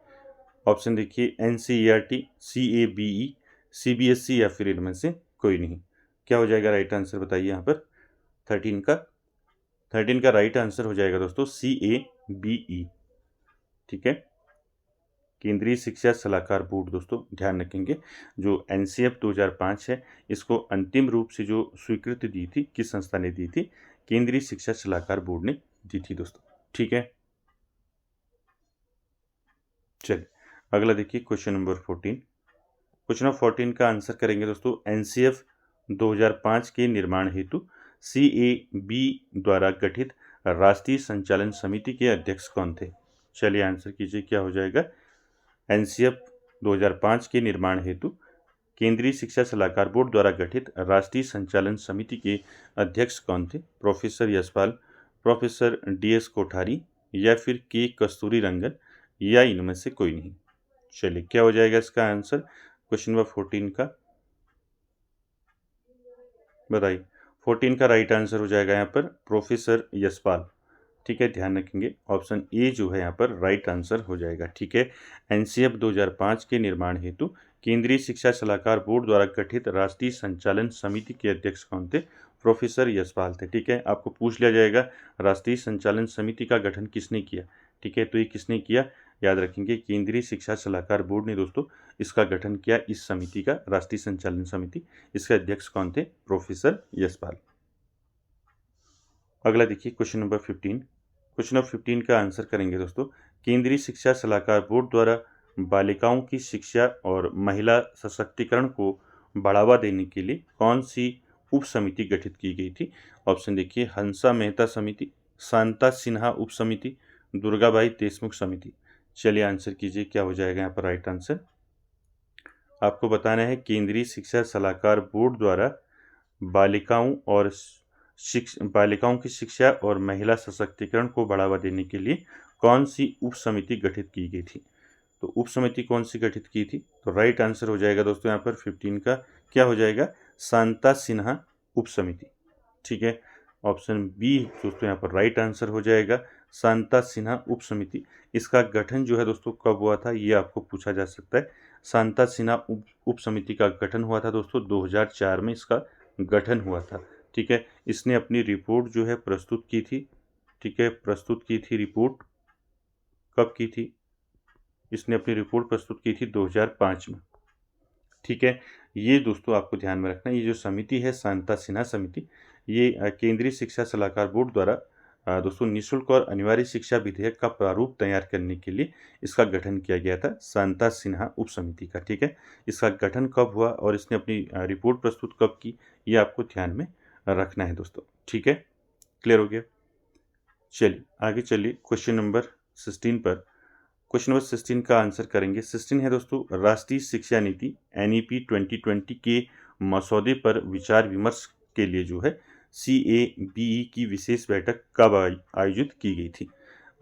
ऑप्शन देखिए NCERT, CABE, CBSE, या फिर इनमें से कोई नहीं। क्या हो जाएगा राइट आंसर बताइए यहाँ पर 13 का राइट आंसर हो जाएगा दोस्तों CABE। ठीक है, केंद्रीय शिक्षा सलाहकार बोर्ड दोस्तों ध्यान रखेंगे, जो NCF 2005 है इसको अंतिम रूप से जो स्वीकृति दी थी किस संस्था ने दी थी? केंद्रीय शिक्षा सलाहकार बोर्ड ने दी थी दोस्तों। ठीक है, चलिए अगला देखिए क्वेश्चन नंबर 14। क्वेश्चन नंबर 14 का आंसर करेंगे दोस्तों, NCF 2005 के निर्माण हेतु CAB द्वारा गठित राष्ट्रीय संचालन समिति के अध्यक्ष कौन थे? चलिए आंसर कीजिए क्या हो जाएगा? NCF 2005 के निर्माण हेतु केंद्रीय शिक्षा सलाहकार बोर्ड द्वारा गठित राष्ट्रीय संचालन समिति के अध्यक्ष कौन थे? Professor Yashpal, professor DS Kothari, या फिर K कस्तूरी रंगन, या इनमें से कोई नहीं। चलिए क्या हो जाएगा इसका आंसर क्वेश्चन नंबर 14 का? बताइए। 14 का राइट आंसर हो जाएगा यहाँ पर प्रोफेसर यशपाल। ठीक है, ध्यान रखेंगे, ऑप्शन ए जो है यहाँ पर राइट आंसर हो जाएगा। ठीक है, NCF 2005 के निर्माण हेतु केंद्रीय शिक्षा सलाहकार बोर्ड द्वारा गठित राष्ट्रीय संचालन समिति के अध्यक्ष कौन थे? प्रोफेसर यशपाल थे। ठीक है, आपको पूछ लिया जाएगा राष्ट्रीय संचालन समिति का गठन किसने किया? ठीक है, तो ये किसने किया? याद रखेंगे केंद्रीय शिक्षा सलाहकार बोर्ड ने दोस्तों इसका गठन किया, इस समिति का, राष्ट्रीय संचालन समिति। इसके अध्यक्ष कौन थे? प्रोफेसर यशपाल। अगला देखिए क्वेश्चन नंबर 15। क्वेश्चन नंबर 15 का आंसर करेंगे दोस्तों, केंद्रीय शिक्षा सलाहकार बोर्ड द्वारा बालिकाओं की शिक्षा और महिला सशक्तिकरण को बढ़ावा देने के लिए कौन सी उप समिति गठित की गई थी? ऑप्शन देखिए हंसा मेहता समिति, शांता सिन्हा उप समिति, दुर्गाबाई देशमुख समिति। चलिए आंसर कीजिए क्या हो जाएगा यहाँ पर राइट आंसर? आपको बताना है केंद्रीय शिक्षा सलाहकार बोर्ड द्वारा बालिकाओं की शिक्षा और महिला सशक्तिकरण को बढ़ावा देने के लिए कौन सी उप समिति गठित की गई थी? तो उप समिति कौन सी गठित की थी? तो राइट आंसर हो जाएगा दोस्तों यहाँ पर 15 का क्या हो जाएगा? शांता सिन्हा उप समिति। ठीक है, ऑप्शन बी दोस्तों यहाँ पर राइट आंसर हो जाएगा। शांता सिन्हा उप समिति, इसका गठन जो है दोस्तों कब हुआ था, ये आपको पूछा जा सकता है। शांता सिन्हा उप समिति का गठन हुआ था दोस्तों 2004 में इसका गठन हुआ था। ठीक है, इसने अपनी रिपोर्ट जो है प्रस्तुत की थी। ठीक है, प्रस्तुत की थी रिपोर्ट, कब की थी, इसने अपनी रिपोर्ट प्रस्तुत की थी 2005 में। ठीक है, ये दोस्तों आपको ध्यान में रखना, ये जो समिति है शांता सिन्हा समिति, ये केंद्रीय शिक्षा सलाहकार बोर्ड द्वारा दोस्तों निःशुल्क और अनिवार्य शिक्षा विधेयक का प्रारूप तैयार करने के लिए इसका गठन किया गया था, शांता सिन्हा उप समिति का। ठीक है, इसका गठन कब हुआ और इसने अपनी रिपोर्ट प्रस्तुत कब की, ये आपको ध्यान में रखना है दोस्तों। ठीक है, क्लियर हो गया। चलिए आगे चलिए क्वेश्चन नंबर 16 पर। क्वेश्चन नंबर 16 का आंसर करेंगे। 16 है दोस्तों, राष्ट्रीय शिक्षा नीति NEP 2020 के मसौदे पर विचार विमर्श के लिए जो है CABE की विशेष बैठक कब आयोजित की गई थी।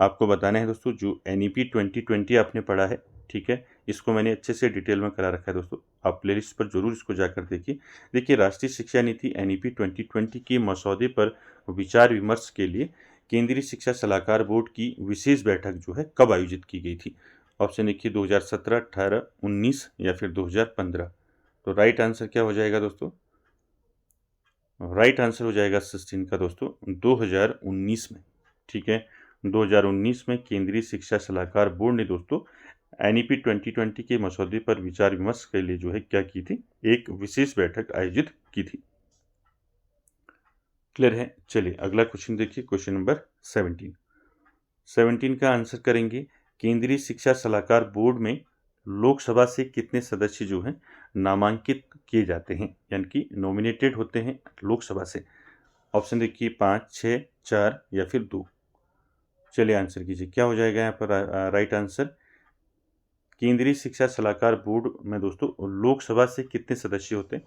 आपको बताना है दोस्तों, जो NEP 2020 आपने पढ़ा है, ठीक है, इसको मैंने अच्छे से डिटेल में करा रखा है दोस्तों, आप प्लेलिस्ट पर जरूर इसको जाकर देखिए। देखिए, राष्ट्रीय शिक्षा नीति NEP 2020 के मसौदे पर विचार विमर्श के लिए केंद्रीय शिक्षा सलाहकार बोर्ड की विशेष बैठक जो है कब आयोजित की गई थी। ऑप्शन देखिए 2017, 18, 19 या फिर 2015। तो राइट आंसर क्या हो जाएगा दोस्तों, राइट आंसर हो जाएगा 16 का दोस्तों 2019 में। ठीक है, 2019 में केंद्रीय शिक्षा सलाहकार बोर्ड ने दोस्तों NEP 2020 के मसौदे पर विचार विमर्श के लिए जो है क्या की थी, एक विशेष बैठक आयोजित की थी। क्लियर है। चलिए अगला क्वेश्चन देखिए, क्वेश्चन नंबर 17 का आंसर करेंगे। केंद्रीय शिक्षा सलाहकार बोर्ड में लोकसभा से कितने सदस्य जो हैं नामांकित किए जाते हैं, यानी कि नॉमिनेटेड होते हैं लोकसभा से। ऑप्शन देखिए 5, 6, 4 या फिर 2। चलिए आंसर कीजिए, क्या हो जाएगा यहाँ पर राइट आंसर। केंद्रीय शिक्षा सलाहकार बोर्ड में दोस्तों लोकसभा से कितने सदस्य होते हैं,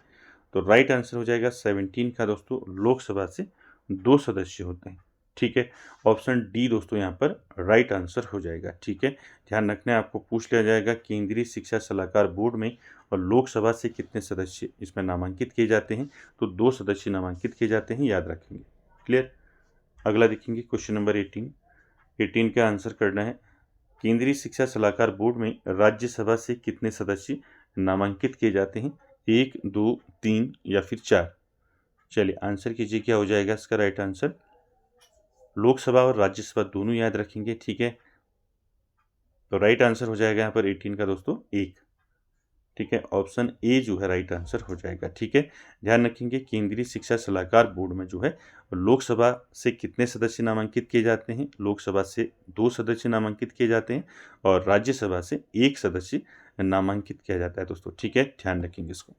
तो राइट आंसर हो जाएगा 17 का दोस्तों लोकसभा से 2 सदस्य होते हैं। ठीक है, ऑप्शन डी दोस्तों यहाँ पर राइट आंसर हो जाएगा। ठीक है, ध्यान रखना है, आपको पूछ लिया जाएगा केंद्रीय शिक्षा सलाहकार बोर्ड में और लोकसभा से कितने सदस्य इसमें नामांकित किए जाते हैं, तो 2 सदस्य नामांकित किए जाते हैं, याद रखेंगे। क्लियर। अगला देखेंगे क्वेश्चन नंबर 18 का आंसर करना है। केंद्रीय शिक्षा सलाहकार बोर्ड में राज्यसभा से कितने सदस्य नामांकित किए जाते हैं, 1, 2, 3 या फिर 4। चलिए आंसर कीजिए, क्या हो जाएगा इसका राइट आंसर। लोकसभा और राज्यसभा दोनों याद रखेंगे। ठीक है, तो राइट आंसर हो जाएगा यहाँ पर 18 का दोस्तों 1। ठीक है, ऑप्शन ए जो है राइट आंसर हो जाएगा। ठीक है, ध्यान रखेंगे केंद्रीय शिक्षा सलाहकार बोर्ड में जो है लोकसभा से कितने सदस्य नामांकित किए जाते हैं, लोकसभा से 2 सदस्य नामांकित किए जाते हैं और राज्यसभा से 1 सदस्य नामांकित किया जाता है दोस्तों। ठीक है, ध्यान रखेंगे इसको।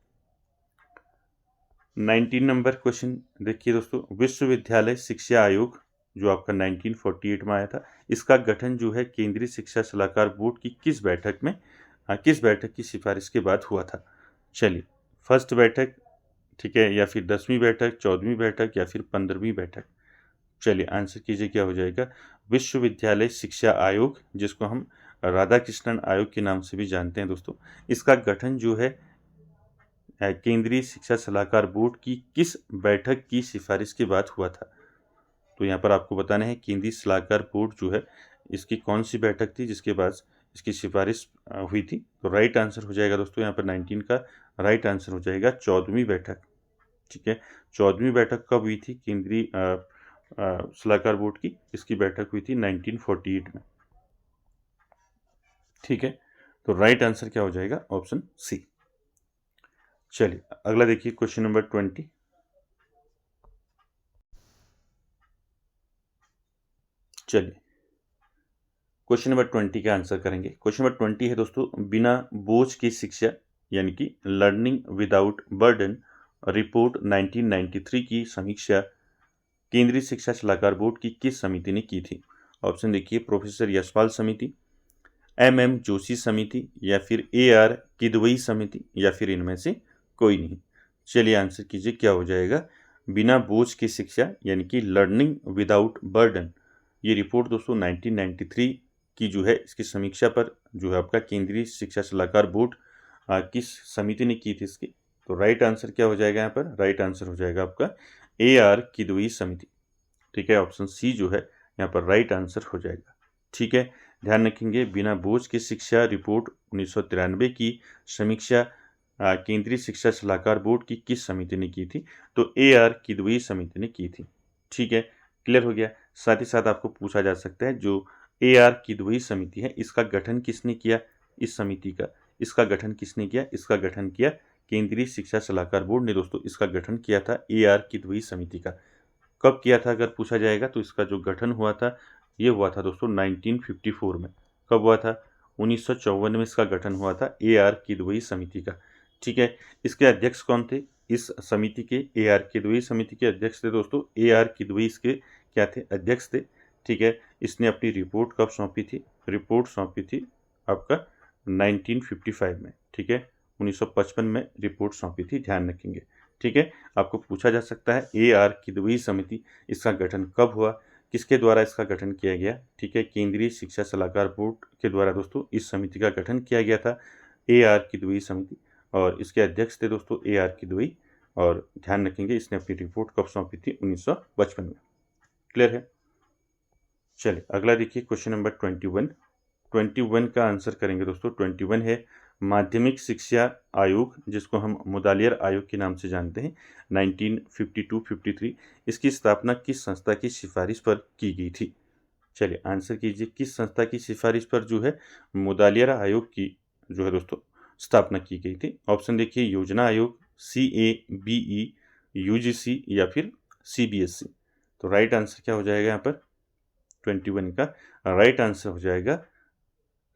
19 नंबर क्वेश्चन देखिए दोस्तों, विश्वविद्यालय शिक्षा आयोग जो आपका 1948 में आया था, इसका गठन जो है केंद्रीय शिक्षा सलाहकार बोर्ड की किस बैठक की सिफारिश के बाद हुआ था। चलिए, फर्स्ट बैठक, ठीक है, या फिर 10वीं बैठक, 14वीं बैठक या फिर 15वीं बैठक। चलिए आंसर कीजिए, क्या हो जाएगा। विश्वविद्यालय शिक्षा आयोग, जिसको हम राधा कृष्णन आयोग के नाम से भी जानते हैं दोस्तों, इसका गठन जो है केंद्रीय शिक्षा सलाहकार बोर्ड की किस बैठक की सिफारिश के बाद हुआ था। तो यहाँ पर आपको बताना है केंद्रीय सलाहकार बोर्ड जो है इसकी कौन सी बैठक थी जिसके बाद इसकी सिफारिश हुई थी। तो राइट आंसर हो जाएगा दोस्तों यहाँ पर 19 का राइट आंसर हो जाएगा 14वीं बैठक। ठीक है, 14वीं बैठक कब हुई थी केंद्रीय सलाहकार बोर्ड की, इसकी बैठक हुई थी 1948 में। ठीक है, तो राइट आंसर क्या हो जाएगा, ऑप्शन सी। चलिए अगला देखिए क्वेश्चन नंबर 20। चलिए क्वेश्चन नंबर 20 का आंसर करेंगे। क्वेश्चन नंबर 20 है दोस्तों, बिना बोझ की शिक्षा यानी कि लर्निंग विदाउट बर्डन रिपोर्ट 1993 की समीक्षा केंद्रीय शिक्षा सलाहकार बोर्ड की किस समिति ने की थी। ऑप्शन देखिए, प्रोफेसर यशपाल समिति, MM जोशी समिति या फिर AR किदवई समिति या फिर इनमें से कोई नहीं। चलिए आंसर कीजिए, क्या हो जाएगा। बिना बोझ की शिक्षा यानी कि लर्निंग विदाउट बर्डन, ये रिपोर्ट दोस्तों 1993 की जो है इसकी समीक्षा पर जो है आपका केंद्रीय शिक्षा सलाहकार बोर्ड किस समिति ने की थी इसकी। तो राइट आंसर क्या हो जाएगा यहाँ पर, राइट आंसर हो जाएगा आपका AR किदवई समिति। ठीक है, ऑप्शन सी जो है यहाँ पर राइट आंसर हो जाएगा। ठीक है, ध्यान रखेंगे बिना बोझ की शिक्षा रिपोर्ट 1993 की समीक्षा केंद्रीय शिक्षा सलाहकार बोर्ड की किस समिति ने की थी? तो AR किदवई समिति ने की थी। ठीक है, क्लियर हो गया। साथ ही साथ आपको पूछा जा सकता है जो AR किदवई समिति है इसका गठन किसने किया? इस समिति का इसका गठन किसने किया? इसका गठन किया केंद्रीय शिक्षा सलाहकार बोर्ड ने दोस्तों इसका गठन किया था AR किदवई समिति का। कब किया था अगर पूछा जाएगा तो इसका जो गठन हुआ था ये हुआ था दोस्तों 1954 में। कब हुआ था? 1954 में इसका गठन हुआ था AR किदवई समिति का। ठीक है, इसके अध्यक्ष कौन थे? इस समिति के AR किदवई समिति के अध्यक्ष थे दोस्तों AR किदवई इसके क्या थे? अध्यक्ष थे। ठीक है, इसने अपनी रिपोर्ट कब सौंपी थी? रिपोर्ट सौंपी थी आपका 1955 में। ठीक है, 1955 में रिपोर्ट सौंपी थी, ध्यान रखेंगे। ठीक है, आपको पूछा जा सकता है AR किदवई समिति इसका गठन कब हुआ? किसके द्वारा इसका गठन किया गया? ठीक है, केंद्रीय शिक्षा सलाहकार बोर्ड के द्वारा दोस्तों इस समिति का गठन किया गया था AR किदवई समिति और इसके अध्यक्ष थे दोस्तों AR किदवई और ध्यान रखेंगे इसने अपनी रिपोर्ट कब सौंपी थी? 1955 में। क्लियर है? चलिए अगला देखिए क्वेश्चन नंबर 21 का आंसर करेंगे दोस्तों। 21 है माध्यमिक शिक्षा आयोग जिसको हम मुदालियर आयोग के नाम से जानते हैं 1952-53। इसकी स्थापना किस संस्था की सिफारिश पर की गई थी? चलिए आंसर कीजिए किस संस्था की सिफारिश पर जो है मुदालियर आयोग की जो है दोस्तों स्थापना की गई थी? ऑप्शन देखिए योजना आयोग, CABE, UGC या फिर CBSE। तो राइट आंसर क्या हो जाएगा यहाँ पर? 21 का राइट आंसर हो जाएगा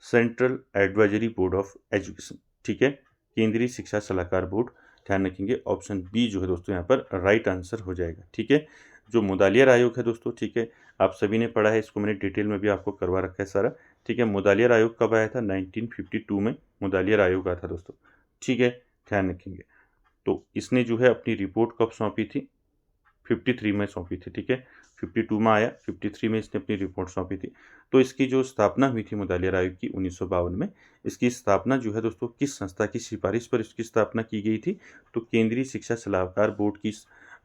central advisory board of education. ठीक है, केंद्रीय शिक्षा सलाहकार बोर्ड। ध्यान रखेंगे ऑप्शन बी जो है दोस्तों यहाँ पर राइट आंसर हो जाएगा। ठीक है, जो मुदालियर आयोग है दोस्तों, ठीक है, आप सभी ने पढ़ा है इसको, मैंने डिटेल में भी आपको करवा रखा है सारा। ठीक है, मुदालियर आयोग कब आया था? 1952 में मुदालियर आयोग आया था दोस्तों। ठीक है, ध्यान रखेंगे। तो इसने जो है अपनी रिपोर्ट कब सौंपी थी? 53 में सौंपी थी। ठीक है, 52 में आया, 53 में इसने अपनी रिपोर्ट सौंपी थी। तो इसकी जो स्थापना हुई थी मुदालियर आयोग की 1952 में, इसकी स्थापना जो है दोस्तों किस संस्था की सिफारिश पर इसकी स्थापना की गई थी? तो केंद्रीय शिक्षा सलाहकार बोर्ड की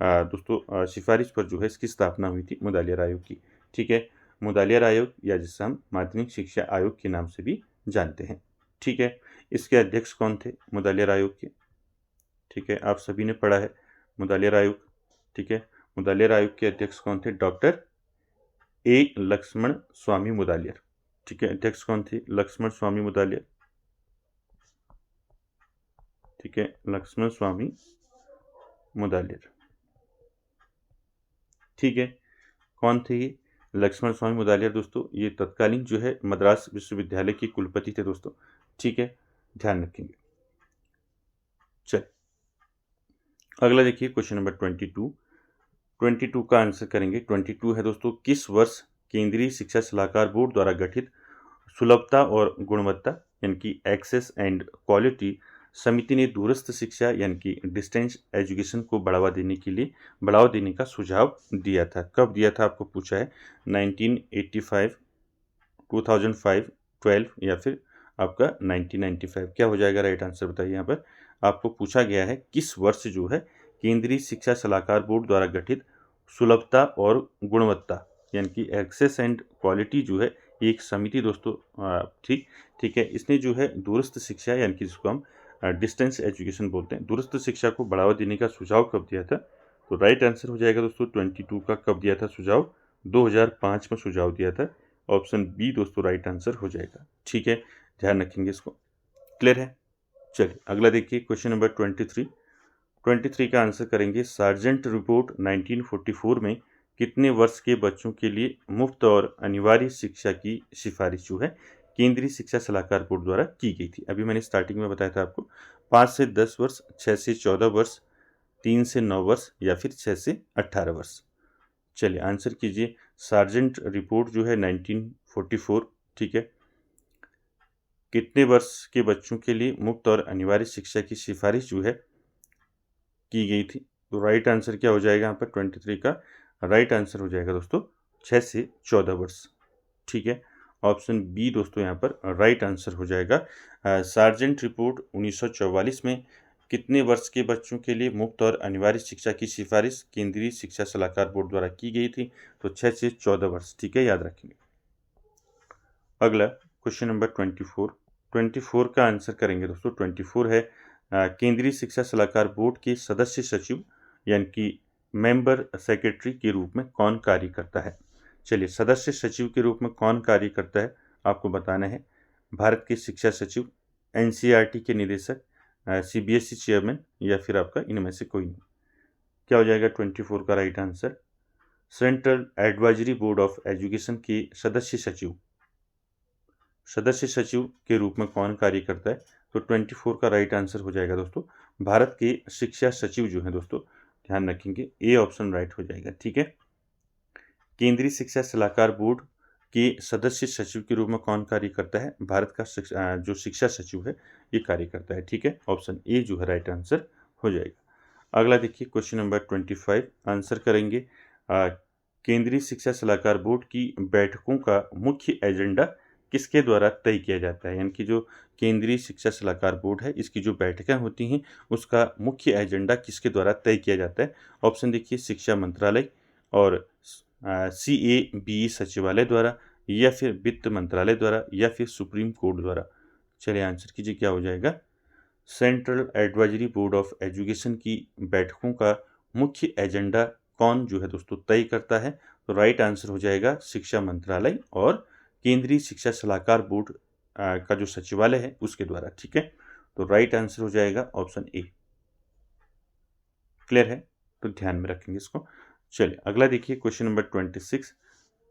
दोस्तों सिफारिश पर जो है इसकी स्थापना हुई थी मुदालियर आयोग की। ठीक है, मुदालियर आयोग या जिसे हम माध्यमिक शिक्षा आयोग के नाम से भी जानते हैं। ठीक है, इसके अध्यक्ष कौन थे मुदालियर आयोग के? ठीक है, आप सभी ने पढ़ा है मुदालियर आयोग। ठीक है, मुदालियर आयोग के अध्यक्ष कौन थे? डॉक्टर A लक्ष्मण स्वामी मुदालियर। ठीक है, अध्यक्ष कौन थे? लक्ष्मण स्वामी मुदालियर। ठीक है, लक्ष्मण स्वामी मुदालियर। ठीक है, कौन थे ये लक्ष्मण स्वामी मुदालियर दोस्तों? ये तत्कालीन जो है मद्रास विश्वविद्यालय के कुलपति थे दोस्तों। ठीक है, ध्यान रखेंगे। चल अगला देखिए क्वेश्चन नंबर 22 का आंसर करेंगे। 22 है दोस्तों किस वर्ष केंद्रीय शिक्षा सलाहकार बोर्ड द्वारा गठित सुलभता और गुणवत्ता यानी कि एक्सेस एंड क्वालिटी समिति ने दूरस्थ शिक्षा यानी कि डिस्टेंस एजुकेशन को बढ़ावा देने का सुझाव दिया था? कब दिया था आपको पूछा है? 1985, 2005, 12 या फिर आपका 1995। क्या हो जाएगा राइट आंसर बताइए। यहाँ पर आपको पूछा गया है किस वर्ष जो है केंद्रीय शिक्षा सलाहकार बोर्ड द्वारा गठित सुलभता और गुणवत्ता यानी कि एक्सेस एंड क्वालिटी जो है एक समिति दोस्तों ठीक है, इसने जो है दूरस्थ शिक्षा यानी कि जिसको हम डिस्टेंस एजुकेशन बोलते हैं, दूरस्थ शिक्षा को बढ़ावा देने का सुझाव कब दिया था? तो राइट आंसर हो जाएगा दोस्तों 22 का कब दिया था सुझाव? 2005 में सुझाव दिया था। ऑप्शन बी दोस्तों राइट आंसर हो जाएगा। ठीक है, ध्यान रखेंगे इसको। क्लियर है? चलिए अगला देखिए क्वेश्चन नंबर 23 का आंसर करेंगे। सार्जेंट रिपोर्ट 1944 में कितने वर्ष के बच्चों के लिए मुफ्त और अनिवार्य शिक्षा की सिफारिश जो है केंद्रीय शिक्षा सलाहकार बोर्ड द्वारा की गई थी? अभी मैंने स्टार्टिंग में बताया था आपको 5 से 10 वर्ष, 6 से 14 वर्ष, 3 से 9 वर्ष या फिर 6 से 18 वर्ष। चलिए आंसर कीजिए। सार्जेंट रिपोर्ट जो है 1944, ठीक है, कितने वर्ष के बच्चों के लिए मुफ्त और अनिवार्य शिक्षा की सिफारिश जो है की गई थी? तो राइट आंसर क्या हो जाएगा यहाँ पर? 23 का राइट आंसर हो जाएगा दोस्तों 6 से 14 वर्ष। ठीक है, ऑप्शन बी दोस्तों यहाँ पर राइट आंसर हो जाएगा। सार्जेंट रिपोर्ट 1944 में कितने वर्ष के बच्चों के लिए मुफ्त और अनिवार्य शिक्षा की सिफारिश केंद्रीय शिक्षा सलाहकार बोर्ड द्वारा की गई थी? तो 6 से 14 वर्ष, ठीक है, याद रखेंगे। अगला क्वेश्चन नंबर 24। 24 का आंसर करेंगे दोस्तों। 24 है केंद्रीय शिक्षा सलाहकार बोर्ड के सदस्य सचिव यानी कि मेंबर सेक्रेटरी के रूप में कौन कार्य करता है? चलिए, सदस्य सचिव के रूप में कौन कार्य करता है आपको बताना है। भारत के शिक्षा सचिव, एनसीईआरटी के निदेशक, सीबीएसई चेयरमैन या फिर आपका इनमें से कोई नहीं। क्या हो जाएगा 24 का right answer? Central advisory board of education के सदस्य सचिव के रूप में कौन कार्य करता है? तो 24 का राइट आंसर हो जाएगा दोस्तों भारत के शिक्षा सचिव जो है दोस्तों, ध्यान रखेंगे ए ऑप्शन राइट हो जाएगा, ठीक है। केंद्रीय शिक्षा सलाहकार बोर्ड के सदस्य सचिव के रूप में कौन कार्य करता है? भारत का जो शिक्षा सचिव है ये कार्य करता है, ठीक है। ऑप्शन ए जो है राइट आंसर हो जाएगा। अगला देखिए क्वेश्चन नंबर 25 आंसर करेंगे। केंद्रीय शिक्षा सलाहकार बोर्ड की बैठकों का मुख्य एजेंडा किसके द्वारा तय किया जाता है? यानी कि जो केंद्रीय शिक्षा सलाहकार बोर्ड है इसकी जो बैठकें होती हैं उसका मुख्य एजेंडा किसके द्वारा तय किया जाता है? ऑप्शन देखिए, शिक्षा मंत्रालय और CABE सचिवालय द्वारा या फिर वित्त मंत्रालय द्वारा या फिर सुप्रीम कोर्ट द्वारा। चलिए आंसर कीजिए, क्या हो जाएगा? Central advisory board of education की बैठकों का मुख्य एजेंडा कौन जो है दोस्तों तय करता है? तो राइट आंसर हो जाएगा शिक्षा मंत्रालय और केंद्रीय शिक्षा सलाहकार बोर्ड का जो सचिवालय है उसके द्वारा, ठीक है। तो राइट आंसर हो जाएगा ऑप्शन ए। क्लियर है? तो ध्यान में रखेंगे इसको। चलिए अगला देखिए क्वेश्चन नंबर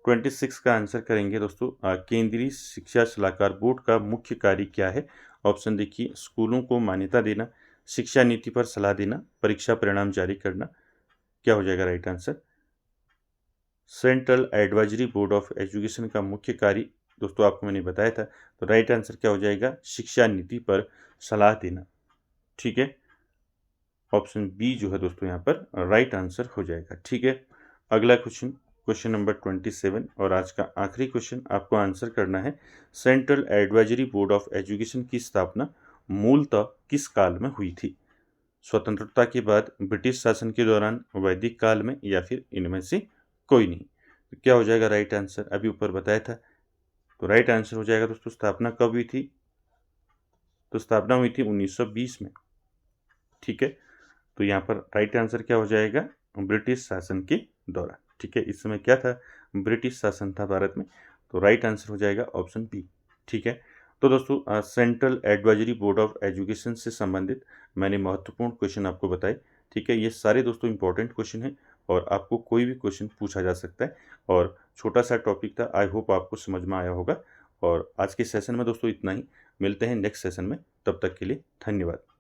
26 का आंसर करेंगे दोस्तों। केंद्रीय शिक्षा सलाहकार बोर्ड का मुख्य कार्य क्या है? ऑप्शन देखिए, स्कूलों को मान्यता देना, शिक्षा नीति पर सलाह देना, परीक्षा परिणाम जारी करना। क्या हो जाएगा right answer? Central advisory board of education का मुख्य कार्य दोस्तों आपको मैंने बताया था, तो राइट आंसर क्या हो जाएगा? शिक्षा नीति पर सलाह देना, ठीक है। ऑप्शन बी जो है दोस्तों यहाँ पर राइट आंसर हो जाएगा, ठीक है। अगला क्वेश्चन नंबर 27 और आज का आखिरी क्वेश्चन आपको आंसर करना है। Central advisory board of education की स्थापना मूलतः किस काल में हुई थी? स्वतंत्रता के बाद, ब्रिटिश शासन के दौरान, वैदिक काल में या फिर इनमें से कोई नहीं। तो क्या हो जाएगा राइट आंसर? अभी ऊपर बताया था, तो राइट आंसर हो जाएगा दोस्तों स्थापना कब हुई थी? तो स्थापना हुई थी 1920 में, ठीक है। तो यहाँ पर राइट आंसर क्या हो जाएगा? ब्रिटिश शासन के दौरान, ठीक है। इस समय क्या था? ब्रिटिश शासन था भारत में, तो राइट आंसर हो जाएगा ऑप्शन बी, ठीक है। तो दोस्तों central advisory board of education से संबंधित मैंने महत्वपूर्ण क्वेश्चन आपको बताए, ठीक है। ये सारे दोस्तों इंपॉर्टेंट क्वेश्चन हैं और आपको कोई भी क्वेश्चन पूछा जा सकता है और छोटा सा टॉपिक था। आई होप आपको समझ में आया होगा और आज के सेशन में दोस्तों इतना ही। मिलते हैं नेक्स्ट सेशन में, तब तक के लिए धन्यवाद।